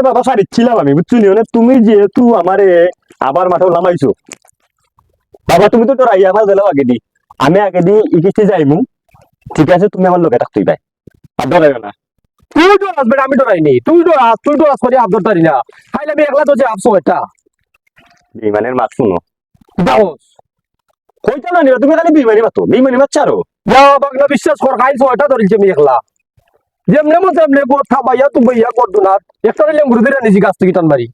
বাবা সারিচ্ছিলাম আমি বুঝছো নি, তুমি যেহেতু আমারে আবার মাঠে নামাইছো বাবা, তুমি তো তোর আইয়া আমার দিলাও আগে দি, আমি আগে দি ইকিস্তি যাইমু, ঠিক আছে তুমি আমার লোকে থাকতেই পাই, আর ডরাইও না। তুই ডরাস বেটা, আমি ডরাইনি। তুই ডরাস করে আব্দুল তারি না, খাইলে আমি একলা তো যে আপসো এটা বিমানের মাছ শুনো দাওস কইতা না নিরা, তুমি খালি বিমানি মাতো, বিমানি মাছ চারো। বাংলা বিশ্বাস কর, খাইছো এটা ধরেছি আমি একলা, যেমনে মতো এমনি কথা বাইয়া তুই বাইয়া করতো না, একটা লেম্বুর দিয়ে নিছি গাছ থেকে টান মারি।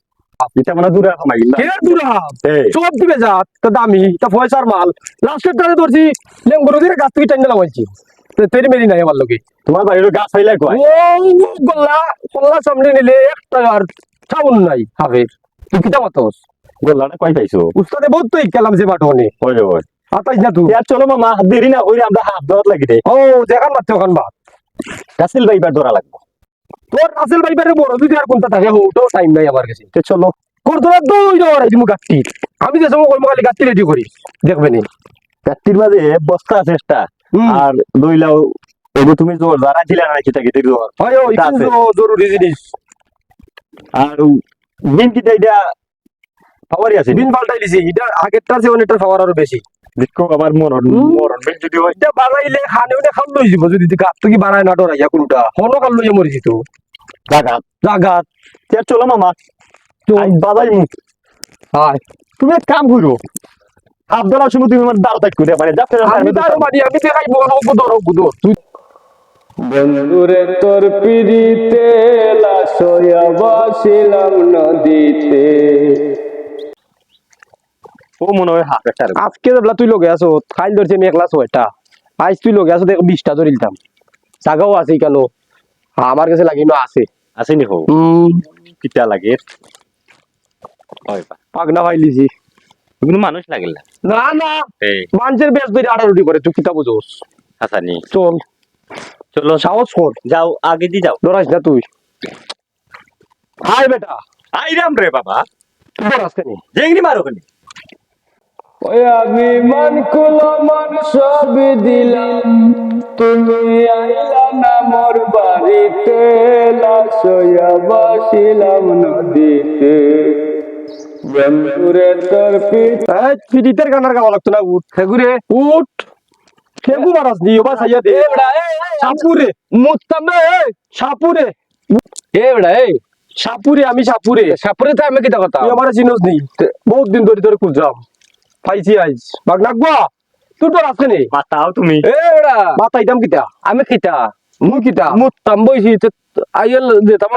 এটা মানে দূরে কমাই গেল কে দূরা এই সব দিবে যাত, তা দামি তা পয়সার মাল, লাস্টের টানে ধরছি লেম্বুর দিয়ে গাছ থেকে টান দিলাম বলছি, তেরি মেরি নাই আমার লোকে। তোমার বাড়ির গাছ হইলে কয় ও গোল্লা গোল্লা সামনে নিলে একটা আর চাউন নাই হাফের, তুই কিতা মাতস গোল্লাটা কয় পাইছো? উস্তাদে বহুত তো ইকালাম যে বাটনে ওই ওই আতাইস না তুই। ইয়ার চলো মামা, দেরি না কইরে আমরা হাত ধরত লাগি দে। ও দেখান মারতে ওখান বাদ, কাসিল ভাই বার ধরা লাগবো। তোর রাসেল ভাইবারে বড় যদি আর কোনটা থাকে ওটাও টাইম নাই আমার কাছে। তে চলো করতোরা দুই যাওয়ার তুমি গাত্তি, আমি যে সময় কইম খালি গাত্তি রেডি করি দেখবে নি। কাটির মাঝে বস্তা আছে একটা, আর দইলাও ওগো তুমি জোর যারা দিলা না কিটা কিটা জোর হয় ওই তা আছে। কিন্তু জরুরি জিনিস। আর বিন কিটা এটা পাওয়ারই আছে বিন পাল্টাই দিছি, এটা আগেরটার চেয়ে অনেকটা পাওয়ার আরো বেশি। দেখো আমার মরণ মরণ বিন যদি হয় এটা বানাইলে খানে ওটা খাল লই যাব, যদি গাছ থেকে বানায় না ডরাইয়া কোনটা হলো খাল লইয়া মরিছি তো জাগাত। জাগাত। তে চলো মামা, আই বাজাই মুখ। হাই তুমি এক কাম করো, হাত ধরার সময় তুমি আমার দাঁড় তাক করে মানে যাতে আমি তার মানি আমি দেখাই বড় গুদর গুদর তুই বন্ধুরে তোর পিড়িতে লাশয়া বসিলাম নদীতে। ও মনে হয় হাত একটা আজকে বেলা তুই লগে আছো, খাইল ধরছি আমি একলা ছয়টা, আজ তুই লগে আছো দেখ 20টা ধরিলাম, জাগাও আছে কেন আমার কাছে লাগি না আছে। আসেনি হো কিটা লাগে হয় বা পাগনা পাইলিছি কিন্তু মানুষ লাগিল না না না এই মানুষের বেশ ধরে আড়াআড়ি করে, তুই কিতা বুঝোস। হাসানি চল চলো সাহস কর, যাও আগে দি যাও। ডরাইস না তুই। হাই বেটা আইরাম রে বাবা, তুই ডরাস কেন? জেংনি মারো খালি। ওই আমি মান কুলো মান সব দিলাম, তুমি আইলা না মোর বাড়িতে, লাশয়া বসিলাম নদীতে। বন্ধুরে তোর পিড়িতের গানার গাওয়া লাগতো না, উঠ খেগুরে উঠ, খেগু মারাস নি ওবা সাইয়া দে সাপুরে মুত্তামে সাপুরে এ বড়া এ সাপুরে, আমি সাপুরে সাপুরে তো আমি কিতা কথা, তুই আমার চিনোস নি, বহুত দিন ধরে তোরে খুঁজলাম পাইছি আইজ বাগ নাগবা তুই তো রাখে নি মাতাও তুমি এ বড়া মাতাইতাম কিতা, আমি কিতা মুই কিতা মুত্তাম বইছি আইল দে তাম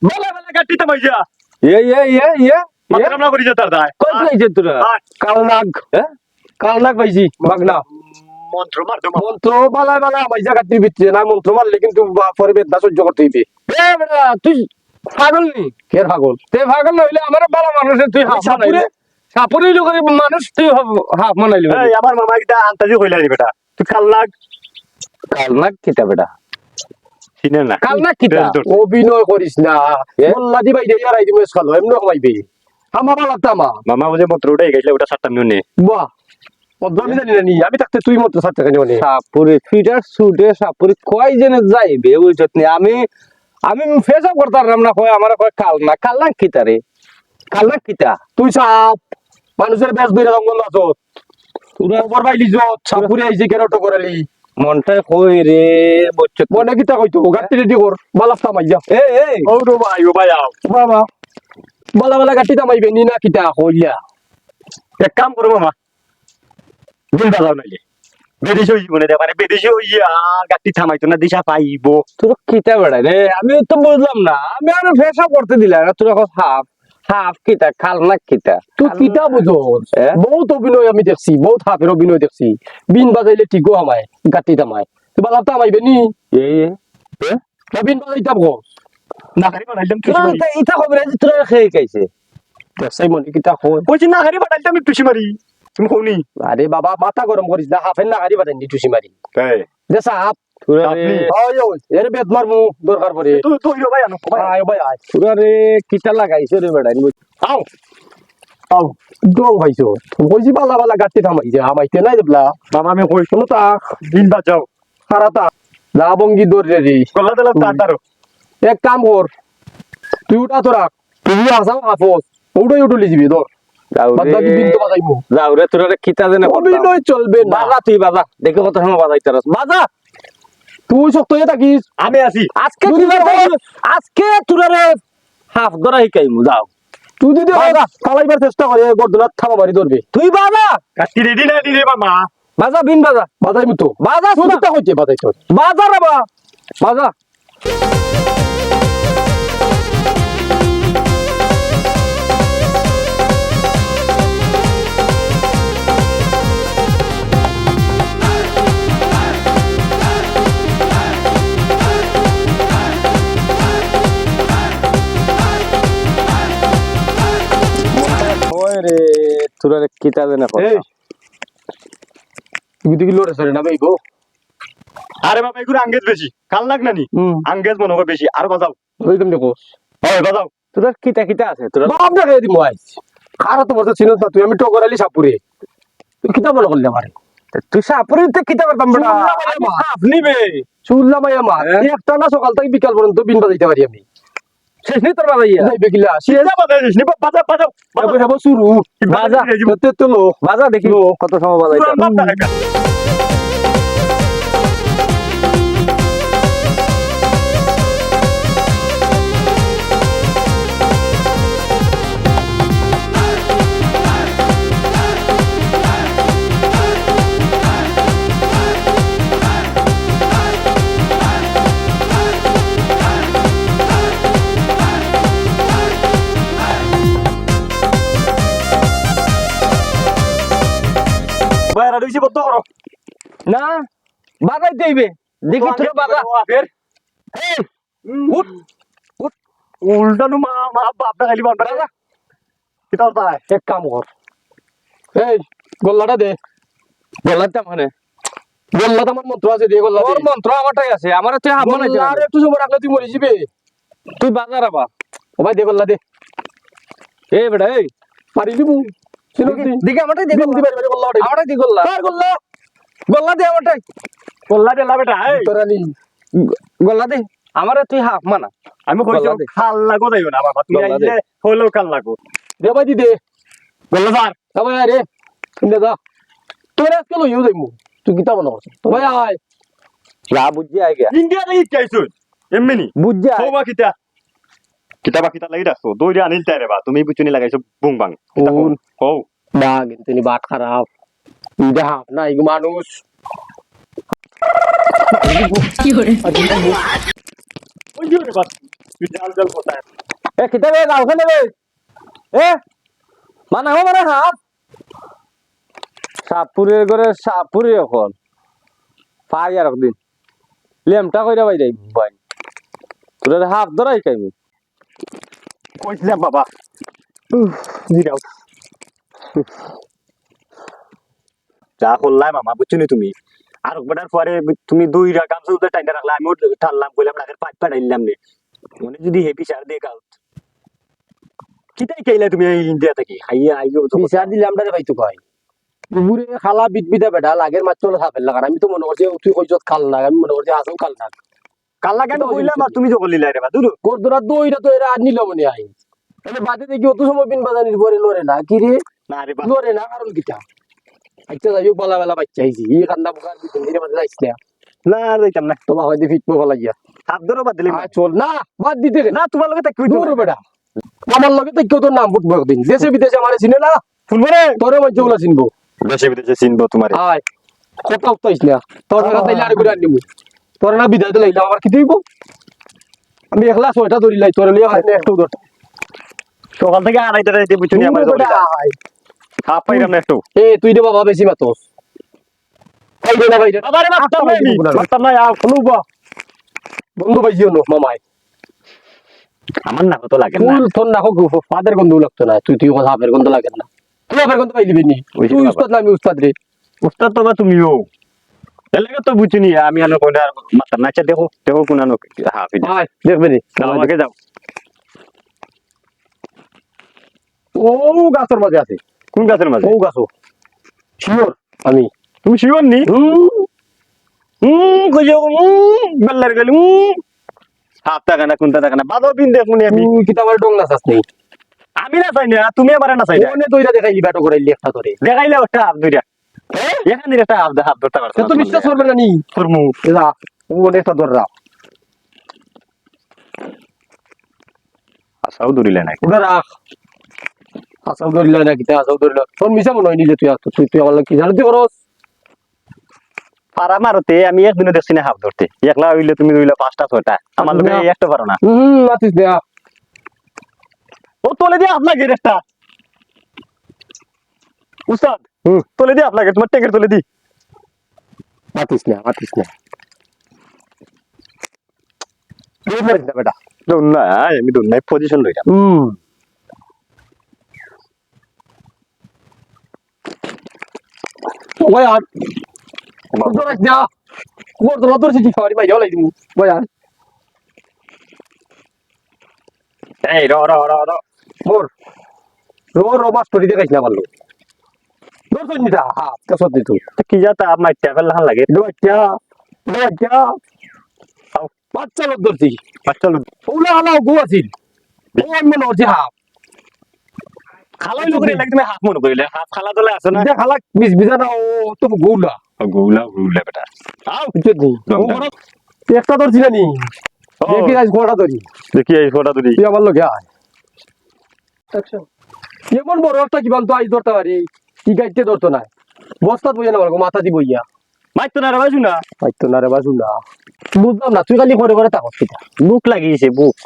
বলে বলে গাটিতে মাইজা এ এ এ এ মাথা কামলা করি যেতার দায় কই পাইছে তোরা কালনাগ কালনাগ পাইছি বাগনা মন্ত্র মার দো মন্ত্র বালায় বালা আমার জায়গাটির ভিতরে না, মন্ত্র মারলে কিন্তু পরে বেদনা সহ্য করতে হইবে। এ বেটা তুই পাগল নি? কে পাগল? তুই পাগল না হইলে আমার বালা মানুষে তুই হাফ মানাইলে, সাপুরে লোক মানুষ তুই হাফ মানাইলি। এই আমার মামা কিটা আন্তাজি কইলা নি বেটা, তুই কালনাগ কালনাগ কিতা বেটা, চিনেন না কালনাগ কিতা অভিনয় করিস না, মোল্লা দি বাইরে ইয়ারাই দিমে খালো এমন কমাইবে আমা বালা তামা। মামা ওই যে মন্ত্র উঠাই গেছিল ওটা সাতটা নিয়ে বাহ পদ্ম আমি জানি না নি, আমি থাকতে তুই মতো সাথে কেন নি সাপুরে ফিটার সুটে সাপুরে কয় জনে যাইবে বুঝছত নি, আমি আমি ফেসব করতাম না, কয় আমার কয় কাল না কিতারে কালনাগ কিতা তুই সাপ মানুষের বেশ বইরা জঙ্গল আছো তোরা খবর পাইলি যত সাপুরে আইছে কেন অটো করালি মনটাই কই রে বুঝছত মনে কিতা কইতো গাড়ি রেডি কর বালা থামাইয়া এ এ ও রে ভাই ও ভাই আও বাবা বালা বালা গাড়ি থামাইবে নি না কিতা কইলা এক কাম করো মামা, দিন বাজাও নাইলে বেদেশে হই মনে দে মানে বেদেশে হইয়া গাটি থামাইতো না দিশা পাইবো। তোর কিতা বেড়াই রে, আমি তো বুঝলাম না, আমি আর ফেসব করতে দিলাম না, তোর হাফ হাফ কিতা কাল না কিতা তুই কিতা বুঝোস বহুত অভিনয় আমি দেখছি, বহুত হাফের অভিনয় দেখছি, বিন বাজাইলে ঠিকও আমায় গাড়ি থামায় তুই বালা থামাইবে নি এ না বিন বাজাইতাম গো না হারি বানাইলাম তোর টুসি মারি, ইটা খবর আছে তোর খেয়ে খাইছে দেখছাই মনে কিতা কই। কইছি না হারি বানাইলাম টুসি মারি, তুমি কওনি আরে বাবা মাথা গরম করিস না, হাফের না গাড়ি বাজাইনি টুসি মারি এই দে সাপ তোরা আপনি রে ওই ওই এর বেদ মারমু দরকার পড়ে তুই তুই রে ভাই আনো ভাই আয় ভাই আয় তোরা রে কিতা লাগাইছে রে বেড়াই আও আও ডং ভাইছো কইছি বালা বালা গাড়ি থামাইছে আমাইতে নাই দেবলা মামা আমি কই শুনো তা দিন বাজাও খারাতা লাবঙ্গি দৌড় রে গলা দিলাম তাড়াতাড়ি এক কাম কর তুই উঠা তোরা তুই আসাও হাফস ওটাই উঠলি যাবি তোর বাদ বাকি বিন তো বাজাইবো যাও রে তোরা কিতা দেনে অভিনয় চলবে না বাজা তুই বাজা দেখে কত সময় বাজাইতারস বাজা তুই শক্ত হয়ে থাকিস আমি আছি আজকে তোরা রে হাফ ধরা শিকাইমু যাও তুই যদি চালাইবার চেষ্টা করে গর্দনাথ থামা মারি ধরবে তুই বাজা কাটি রেডি না রে মামা বাজা বিন বাজা বাজাইবো তো বাজা তুই তা হইতে বাজাই তোর বাজা রে বাজা ওই রে তোরা রে কিতা দেনে এই তুই দেখি লড়ে সরে না ভাইবো আরে বাবা এগুলো আঙ্গেজ বেশি কাল লাগ না নি আঙ্গেজ মনে হবে বেশি আর বাজাও ওই তুমি দেখো ওই বাজাও তোরা কিতা কিতা আছে তোরা বাপ না খেয়ে দিব আইস খারা তো বলতে চিনো না তুই আমি টকর আলি সাপুরে তুই কিতা মনে করলি আমারে তুই সাপুরিতে কিতা করতাম বেটা আপনি বে শুনলা ভাই আমার একটা না সকাল থেকে বিকাল পর্যন্ত বিন বাজাইতে পারি আমি শেষ নি তোর বাজাইয়া যাইবে কিলা সিজা বাজাইছিস নি বাজাও বাজাও এবার হেবো শুরু বাজা তো তো লো বাজা দেখি কত সময় বাজাইতা বাইরে রইছি বদ্ধ করো না বাজাইতে হইবে দেখি তোর বাজা ফের উঠ উঠ উল্টানো মা মা বাপটা খালি বান বাজা কিতা তাই এক কাম কর এই গল্লাটা দে বলাতে মানে গল্লাটা আমার মন্ত্র আছে দে গল্লা তোর মন্ত্র আমারটাই আছে আমার তুই হাফ বানাইতে আর একটু সময় রাখলে তুই মরে যাবে তুই বাজা রাবা ও ভাই দে গল্লা দে এই বেটা এই পারি দিবু চিনো কি দেখি আমারটাই দে দিবি দিবি গল্লা ওটাই আমারটাই দি গল্লা কার গল্লা গল্লা দে আমারটাই কল্লা দেলা বেটা এই তোরা নি গল্লা দে আমারে তুই হাফ মানা আমি কইছো গল্লা দে। খাল লাগো যাইও না বাবা তুমি গল্লা দে। আইলে হলো খাল লাগো দে ভাই দি দে বললা স্যার ভাই আরে শুনে যা তোর আজকে লইও যাইমু তুই কিতা মনে করছ ভাই আয় যা বুঝি আই গিয়া ইন্ডিয়া লাগি চাইছো এমনি বুঝি আই হবা কিতা কিতা বা কিতা লাগি রাখছো দইরা আনিল তাই রে বা তুমি বুচুনি লাগাইছো বুং বাং কিতা কোন? হও না কিন্তু নি বাট খারাপ ইদা না ইগু মানুষ ওই যে রে বাস তুই জাল জাল কোথায় এ কিতা বে গাও খানে বে এ মানা হো মানে হাফ সাপুরের ঘরে সাপুরে এখন পাই আর একদিন লেমটা কইরা বাই যাই ভাই তোর হাফ ধরাই কাইমি কইছিলাম বাবা জিরাও যা করলাম মামা বুঝছনি তুমি আর একবার পরে তুমি দুই রাকাম সুদে টাইনা রাখলা আমি ঠাললাম কইলাম নাকের পাঁচ পাঠাইলাম নে মনে যদি হেপি সার দিয়ে কাউট কিতাই কইলা তুমি এই ইন্ডিয়া থেকে খাইয়া আইও তো বিচার দিলে আমরা ভাই তো কয় বুবুরে খালা বিদবিদা বেটা লাগের মাছ চলে থাপের লাগার আমি তো মনে করছি তুই কইছত খাল না আমি মনে করছি আসল খাল না কাল্লা কেন কইলাম আর তুমি তো কইলা রে বা দূর গোরদরা দইরা তো এরা আর নিল মনে আই তাহলে বাদে দেখি অত সময় বিন বাজানির পরে লড়ে না কি রে না রে বা লড়ে না কারণ কিটা আচ্ছা যাই হোক বলা বেলা বাচ্চা আইছি এই কান্দা বুকার ভিতরে এর মধ্যে যাইছ না না যাইতাম না তোমার হয়তো ফিটবো বলা গিয়া হাত ধরো বাদ দিলে চল না বাদ দিতে রে না তোমার লগে তাকি দূর বেটা আমার লগে তো কেউ তোর নাম ফুটবো একদিন দেশে বিদেশে আমার চিনে না ফুলবরে তোরে মধ্যে ওগুলা চিনবো দেশে বিদেশে চিনবো তোমারে আয় কত উঠতাইস না তোর না তাইলে আর করে আনিবো তোর না বিদায় দিলে আমার কি দিব আমি একলা ছয়টা ধরি লাই তোর লিয়া হয় না একটু ধর সকাল থেকে আড়াইটা রাইতে বুঝছনি আমার খাপ পাইলাম না একটু এ তুই রে বাবা বেশি মাতস এই রে না ভাই রে বাবা রে মারতাম না আমি মারতাম না আও লুবা বন্ধু ভাই জিও মামাই আমার না কত লাগে না ফুল তোর না হোক ফাদের গন্ধ লাগতো না তুই তুই কথা হাফের গন্ধ লাগে না তুই হাফের গন্ধ পাইলি নি ওই যে তুই বাবা। উস্তাদ না আমি উস্তাদ রে উস্তাদ তো বা তুমিও এলাকা তো বুঝছনি আমি আর কোনটা মারতাম না আচ্ছা দেখো দেখো কোন আনো হাফি আয় দেখবে রে আমাকে যাও ও গাছের মাঝে আছে কোন গাছের মাঝে ও গাছও শিওর আমি তুমি শিওর নি কইছো বেল্লার গেল হাফ টাকা না কোনটা টাকা না বাদও বিন দেখুন আমি তুই কি তোমার ডং নাচাস নেই আমি না চাই না তুমি আমার না চাই না ওনে দইরা দেখাইলি ব্যাটো করাইলি একটা করে দেখাইলে একটা হাফ দুইটা এখানে একটা হাফ ধরতে পারছো তো বিশ্বাস করবে না নি করমু যা ওনে একটা ধররা আসাও দূরিলে নাই ওটা রাখ আসাও ধরিল না কিতা আসাও ধরিল তোর মিশা মনে হয়নি যে তুই আমার কি জানতে করস পারা মারতে আমি একদিনও দেখছি না হাফ ধরতে একলা হইলে তুমি হইলে 5টা 6টা আমার লোকে একটা পারো না মাতিস দেয়া ও তোলে দিয়ে হাফ লাগে একটা উস্তাদ তোলে দিয়ে হাফ লাগে তোমার টেকের তোলে দি মাতিস না দূর মারিস না বেটা দৌড় না আমি দৌড় নাই পজিশন লইলাম ওই আর তোর যা ওর তোর সিটি খাওয়ারি ভাই হলাই দিমু ওই আর এই র র র র মোর রো মাস করি দেখাইছ না ভালো তোর তো নিটা হ্যাঁ কেসত দিতু কি যাতা আপ মাই ট্যাভেল লাগান লাগে বাচ্চা বাচ্চা লোক ধরছি বাচ্চা লোক ওলা আলাও গো আছিল ও মনে হচ্ছে হাফ খালাই লোক রে লাগে তুমি হাফ মনে করিলে হাফ খালা দলে আছে না এটা খালা মিস বিজানা ও তো গৌলা গৌলা গৌলা বেটা আও কিছু নেই একটা ধরছি না নি দেখি আজ ঘোড়া ধরি দেখি এই ফটো তুলি তুই আমার লোকে আয় এমন বড় একটা কি বলতো আজ ধরতে পারি কি গাইতে ধরতো না বস্তা বইয়া না মাথা দি বইয়া মাইতো না রে বাজু না হয়তো না রে বাসু না বুঝলাম না তুই খালি করে তাকস কিটা বুক লাগিয়েছে বুক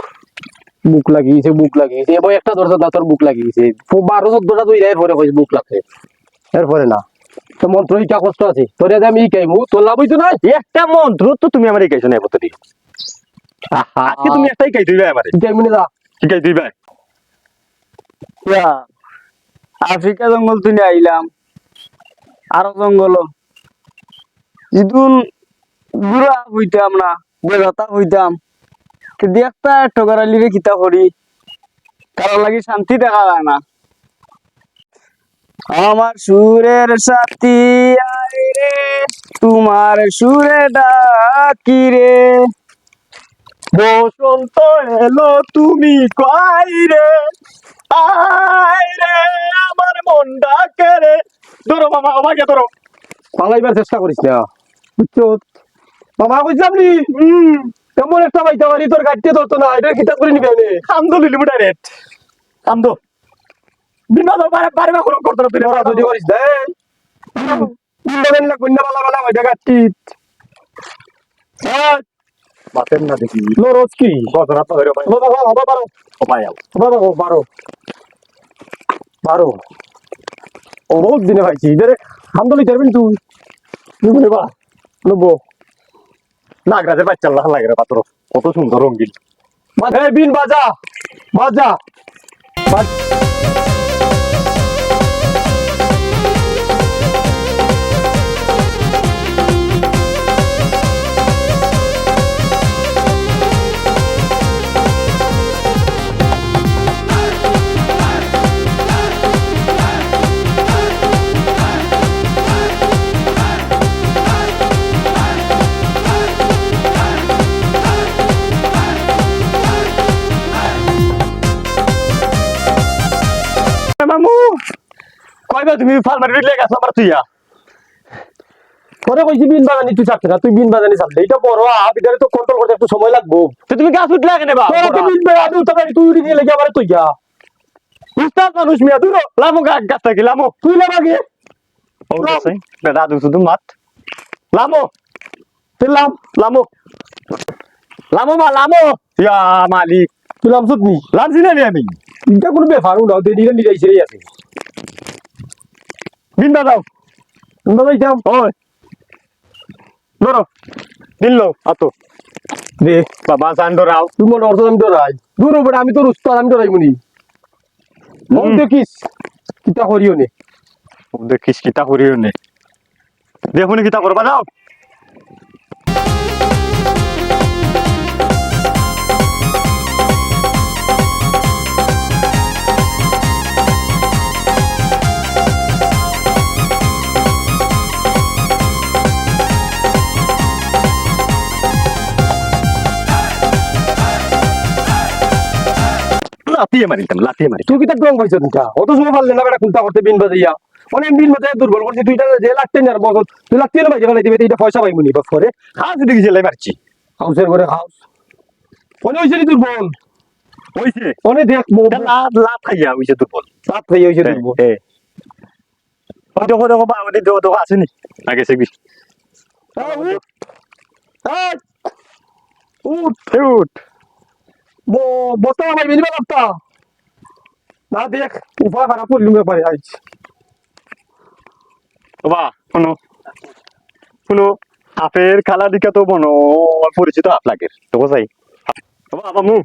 বুক লাগিয়েছে এবার একটা ধরতো না তোর বুক লাগিয়েছে 12-14টা তুই এরপরে কইস বুক লাগছে এরপরে না তো মন্ত্র ইটা কষ্ট আছে তোর আমি কাইমু তোর লাভ হইতো না একটা মন্ত্র তো তুমি আমারে কাইছো না বলতে দি আজকে তুমি একটাই কাই দিবে আমারে কাইমু না কি কাই দিবে আফ্রিকা জঙ্গল তুই আইলাম আরো জঙ্গল ইদুন বুড়া হইতাম না বেলতা হইতাম দেখতা ঠকারালি রে কিতা করি কারো লাগি শান্তি দেখা যায় না আমার সুরের সাথী আয় রে তোমার সুরে ডাকি রে বসন্ত এলো তুমি কই রে আয় রে আমার মন ডাকে রে ধরো মামা আমাকে ধরো পালাইবার চেষ্টা করিস না বুঝছো মামা বুঝলাম নি এমন একটা পাইতে পারি তোর গাড়িতে ধরতো না এটা কিতাব করে নিবে নে কান্দো লিলিম ডাইরেক্ট কান্দো বিনা তো বারে বারে কোনো করতে না তুই তোরা যদি করিস দে ইন্দাবেন না কন্যা বালা ওই জায়গা টিট বাতেন না দেখি লো রোজ কি ঘটনা তো হইলো ভাই বাবা বারো ও ভাই আও বারো ও রোজ দিনে ভাইছি ইদারে হামদলি করবেন তুই নিবনে বা নবো নাগরাজের বাচ্চা আল্লাহ লাগে রে পাত্র কত সুন্দর রঙিন এই বিন বাজা বাজা মামু কইবা তুমি ফার্মার বিলে গেছ আমার তুইয়া পরে কইছি বিন বাগানি তুই চাচ্ছে না তুই বিন বাগানি চাপলে এটা বড় আবিদারে তো কন্ট্রোল করতে একটু সময় লাগবো তো তুমি গাছ উঠলে কেন বা তোরা তো বিন বাগানি উঠতে পারি তুই উড়ি নিয়ে লেগে আবার তুই যা উস্তাদ মানুষ মিয়া দূর লামো গাছ থাকি লামো তুই লাম আগে ও গাছাই দাদু শুধু মাত লামো তুই লাম লামো লামো মা লামো ইয়া মালিক তুই লাম সুতনি লামছি না আমি এটা কোনো ব্যাপার না তুই নিয়ে নিয়ে যাইছিস আছে বিন্দা দাও আমরা যাইতাম ওই ধরো দিল আতো দে বাবা সান্ডো রাও তুই মনে অর্থ আমি ডরাই দূর বড় আমি তোর উস্তাদ আমি ডরাই মুনি মন দেখিস কিতা করিও নে দেখিস কিতা করিও নে দেখুন কিতা করবা যাও লাতিয়ে মারিতাম লাতিয়ে মারি তুই কি তার ডং পাইছ দুটা অত সময় পারলে না বেটা কুলতা করতে বিন বাজাইয়া অনেক বিন বাজাইয়া দুর্বল করছি তুই যে লাগতে না বছর তুই লাগতে না ভাই দিবে এটা পয়সা পাইবো নি বাপ করে খাস দিকে জেলাই মারছি হাউসের করে হাউস অনেক হয়েছে নি দুর্বল হইছে অনেক দেখ লাভ লাভ খাইয়া হইছে দুর্বল সাত হয়ে হয়েছে দুর্বল ওই দেখো দেখো বা আমাদের দেখো দেখো আসেনি আগে সেবি উঠ উঠ বস্তা ভাই মিনিমা লাগতা না দেখ উপায় খারাপ করলুম ব্যাপারে আইছ বাবা শুনো শুনো হাফের খালা দিকে তো বনো পরিচিত হাফ লাগের তো কোথায় বাবা বাবা মু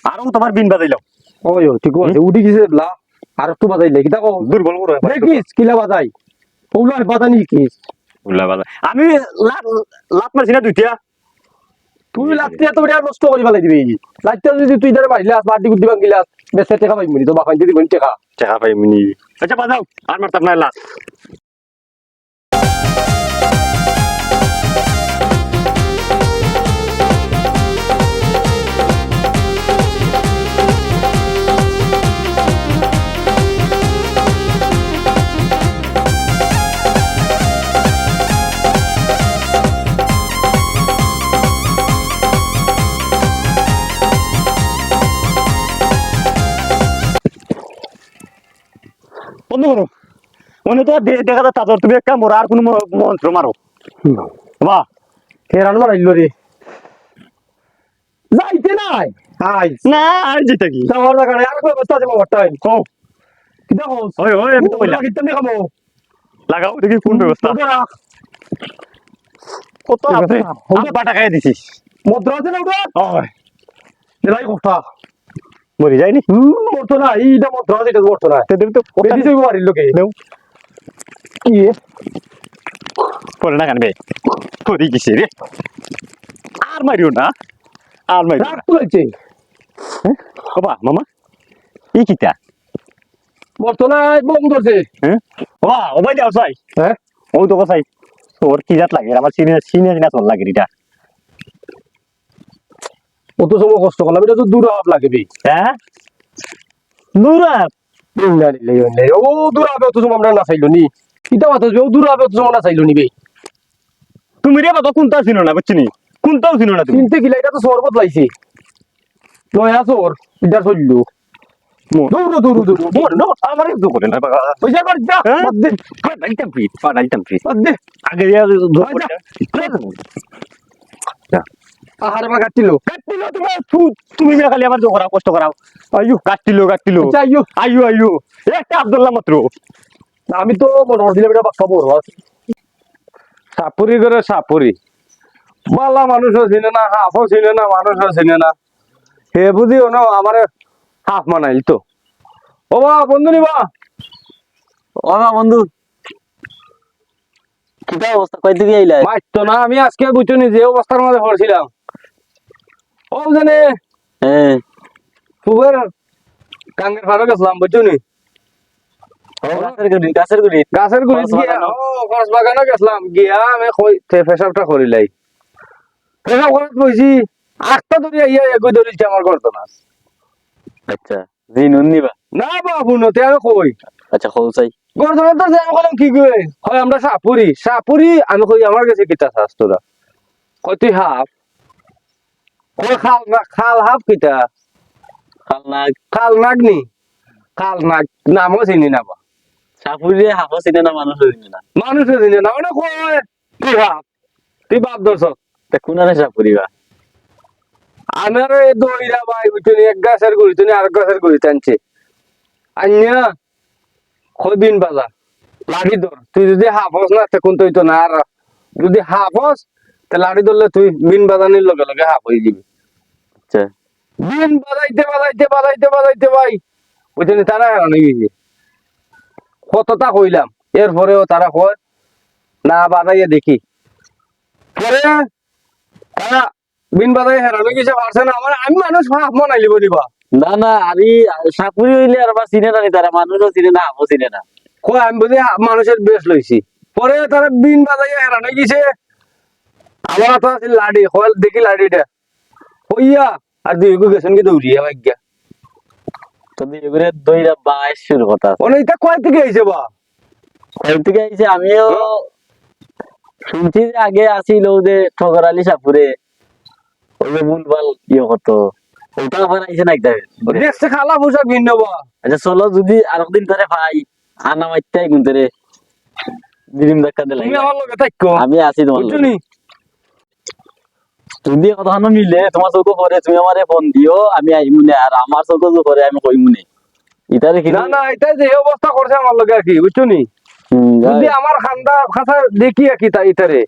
আরো তোমার বিন বাজাইলাম ওই ঠিক আছে উঠি গেছে লা আর একটু বাজাইলে কি দেখো দুর্বল করে দেখিস কিলা বাজাই ওগুলো বাজানি কিস উল্লা বাজা আমি লাভ লাভ মারছি না দুইটা তুই লাগতে এত বড় নষ্ট করি ফেলাই দিবি লাগতে যদি তুই ধরে মারিলাস বাড়ি গুদি ভাঙিলাস বেশি টাকা পাইবি তো বাকাই দিবি টাকা টাকা পাই মিনি আচ্ছা বাজাও আর মারতাম না লাভ বন্ধ করো মনে তো দেখা যায় তাজর তুমি একটা মোর আর কোনো মন্ত্র মারো বাহ হেরান মারাইল রে যাইতে নাই আই না আর যেটা কি যাওয়ার জায়গা নাই আর কই বস্তা আছে মোর টাইম কও কি দেখো ওই ওই আমি তো বললাম কিতনে খামো লাগাও দেখি কোন ব্যবস্থা কত আপনি বাটা খাই দিছিস মুদ্রা আছে না ওটা ওই দেলাই কথা মরি যায়নি মরতো না এইটা মুদ্রা আছে এটা মরতো না তেদের তো বেদি যাইব বাড়ির লোকে দেও কি করে না কানবে করি কিসে রে আর মারিও না আর মারিও রাগ না তুলেছে বাবা মামা ই কিটা মরতো না বম ধরছে হ্যাঁ বাবা ও ভাই দাও চাই হ্যাঁ ও তো কোথায় তোর কি জাত লাগে আমার সিনিয়র সিনিয়র না তোর লাগে এটা অত সময় কষ্ট করলাম এটা তো দূর হাব লাগবে হ্যাঁ নুরা ও দূর হবে অত সময় আমরা না চাইলো নি এটা কথা ও দূর হবে অত সময় না চাইলো নি বে তুমি রে বাবা কোনটা ছিল না বুঝছিনি কোনটাও ছিল না তুমি চিনতে গিলা এটা তো শরবত লাইছে নয়া সর এটা চললো দৌড়ো দৌড়ো দৌড়ো মোর নো আমার একটু করে না বাবা পয়সা কর যা হ্যাঁ? বাদ দে পাড়াইতাম ফিট পাড়াইতাম ফিট বাদ দে আগে দিয়া আহারে মা কাটতিলো কাটতিলো তুমি মেয়ে খালি আমার জো করাও কষ্ট করাও আইয়ো কাটতিলো আচ্ছা আইয়ো আইয়ো আইয়ো একটা আব্দুল্লাহ মাত্র আমি তো মনে দিলে এটা বাক্কা বড় আছে সাপুরি করে সাপুরি বালা মানুষও চিনে না হাফও চিনে না মানুষও চিনে না হে বুঝিও না আমার হাফ মানাইল তো ও বা বন্ধু নিবা ও না বন্ধু কিটা অবস্থা কই দিকে আইলা মাইতো না আমি আজকে বুঝছি যে অবস্থার মধ্যে পড়ছিলাম ও জানে হ্যাঁ ফুবের কাঙ্গের ফারো গেছিলাম বুঝছো নি গাছের গুড়ি গাছের গুড়ি খরচ গিয়া বাগানো? ও খরচ বাগানো গেছিলাম গিয়া আমি কই পেশাবটা করিলাই পেশাব করতে বইছি আটটা ধরে ইয়া এগোই ধরেছি আমার করতো না আচ্ছা জিনুন নিবা না বাবু নতে আমি কই আচ্ছা খোলসাই গর্দনের তো আমি কইলাম কি কই হয় আমরা সাপুরি আমি কই আমার কাছে কিতা চাস তোরা কই তুই হাফ কই খাল হাফ কিতা খালনাগ খাল নাগনি খাল নাগ নামও চিনি না বা সাপুরে হাফ চিনে না মানুষও চিনে না মানুষও চিনি না মানে কই তুই হাফ তুই বাপ দর্শ তা কোনারে সাপুরি বা আমার এই দইরা ভাই বুঝলি এক গাছের গুড়ি তুমি আর গাছের গুড়ি টানছে আন্যা কই বিন বাজা লাড়ি ধর তুই যদি হাফস না তখন তুই তো না আর যদি হাফস তা লাড়ি ধরলে তুই বিন বাজানির লগে লগে হাফ হয়ে যাবি আচ্ছা বিন বাজাইতে ভাই বুঝলি তারা হারানো গেছে কতটা কইলাম এরপরেও তারা কয় না বাজাইয়া দেখি পরে তারা বিন বাজাই হেরানো গেছে পারছে না আমার আমি মানুষ হাফ মনাইলি বলিবা না না আরে সাপুরি হইলে আর বা চিনে না নি তারা মানুষও চিনে না হাফও চিনে না কয় আমি বুঝি মানুষের বেশ লইছি পরে তারা বিন বাজাইয়া হেরানো গেছে আমার তো আছে লাডি কয় দেখি লাডিটা হইয়া আর দুই গো গেছেন কি দৌড়িয়ে ভাগ্যা তো এগুলো দইরা বাইশ শুরু কথা আছে। অনেক তা কয় থেকে আইছে বা ওই থেকে আইছে আমিও শুনছি যে আগে আসিল যে ঠগর আলী সাপুরে ওই যে ভুলভাল ইয়ে করতো ওটা আবার আইছে না একটা দেখছে খালা পোশাক ভিন্ন বা আচ্ছা চলো যদি আরো দিন ধরে পাই আনা মাইতাই কিন্তু রে দিদিম ধাক্কা দিলাই তুমি আমার লগে থাকো আমি আছি তোমার বুঝছো লগে। নি যদি কথা মিলে তোমার চোখ পরে তুমি আমারে ফোন দিও আমি আইমুনে আর আমার চোখ পরে আমি কইমুনে ইতারে কি না না এটা যে অবস্থা করছে আমার লগে আর কি বুঝছো নি যদি আমার খান্দা খাসা দেখি আর কি তা ইতারে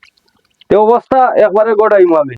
তে অবস্থা একবারে গড়াইমু আমি